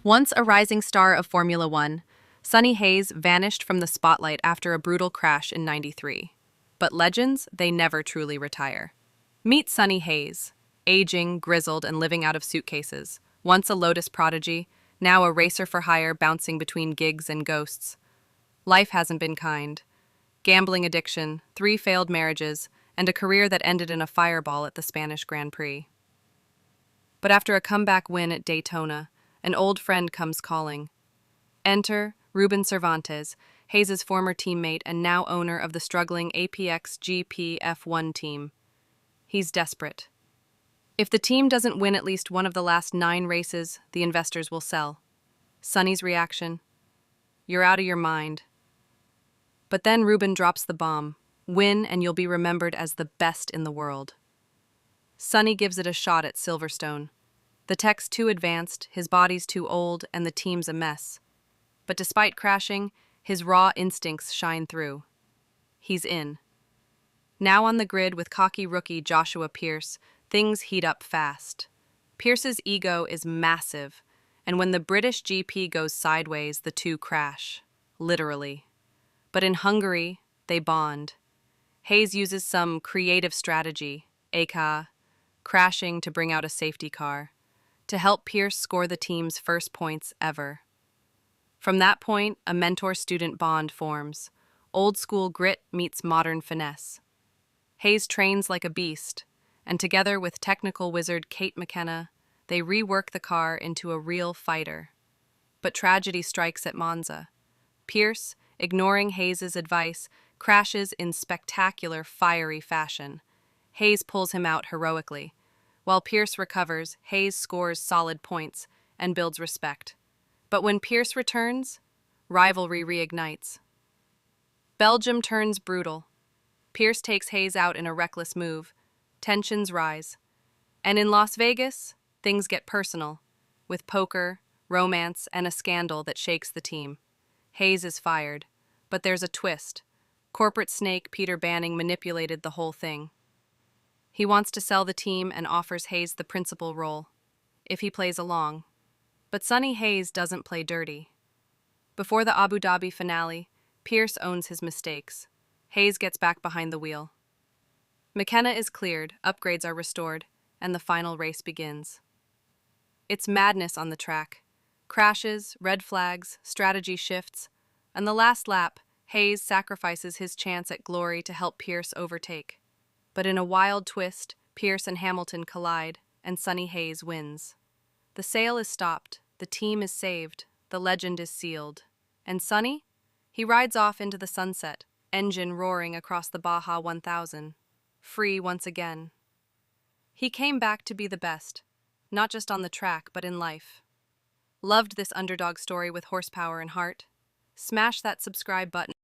Once a rising star of Formula One, Sonny Hayes vanished from the spotlight after a brutal crash in '93. But legends, they never truly retire. Meet Sonny Hayes, aging, grizzled, and living out of suitcases. Once a Lotus prodigy, now a racer for hire bouncing between gigs and ghosts. Life hasn't been kind. Gambling addiction, 3 failed marriages, and a career that ended in a fireball at the Spanish Grand Prix. But after a comeback win at Daytona, an old friend comes calling. Enter Ruben Cervantes, Hayes' former teammate and now owner of the struggling APX GP F1 team. He's desperate. If the team doesn't win at least one of the last 9 races, the investors will sell. Sonny's reaction? You're out of your mind. But then Ruben drops the bomb. Win and you'll be remembered as the best in the world. Sonny gives it a shot at Silverstone. The tech's too advanced, his body's too old, and the team's a mess. But despite crashing, his raw instincts shine through. He's in. Now on the grid with cocky rookie Joshua Pierce, things heat up fast. Pierce's ego is massive, and when the British GP goes sideways, the two crash. Literally. But in Hungary, they bond. Hayes uses some creative strategy, aka crashing to bring out a safety car, to help Pierce score the team's first points ever. From that point, a mentor-student bond forms. Old-school grit meets modern finesse. Hayes trains like a beast, and together with technical wizard Kate McKenna, they rework the car into a real fighter. But tragedy strikes at Monza. Pierce, ignoring Hayes' advice, crashes in spectacular, fiery fashion. Hayes pulls him out heroically. While Pierce recovers, Hayes scores solid points and builds respect. But when Pierce returns, rivalry reignites. Belgium turns brutal. Pierce takes Hayes out in a reckless move. Tensions rise. And in Las Vegas, things get personal, with poker, romance, and a scandal that shakes the team. Hayes is fired, but there's a twist. Corporate snake Peter Banning manipulated the whole thing. He wants to sell the team and offers Hayes the principal role, if he plays along. But Sonny Hayes doesn't play dirty. Before the Abu Dhabi finale, Pierce owns his mistakes. Hayes gets back behind the wheel. McKenna is cleared, upgrades are restored, and the final race begins. It's madness on the track. Crashes, red flags, strategy shifts, and the last lap, Hayes sacrifices his chance at glory to help Pierce overtake. But in a wild twist, Pierce and Hamilton collide, and Sonny Hayes wins. The sale is stopped, the team is saved, the legend is sealed. And Sonny? He rides off into the sunset, engine roaring across the Baja 1000, free once again. He came back to be the best, not just on the track, but in life. Loved this underdog story with horsepower and heart? Smash that subscribe button.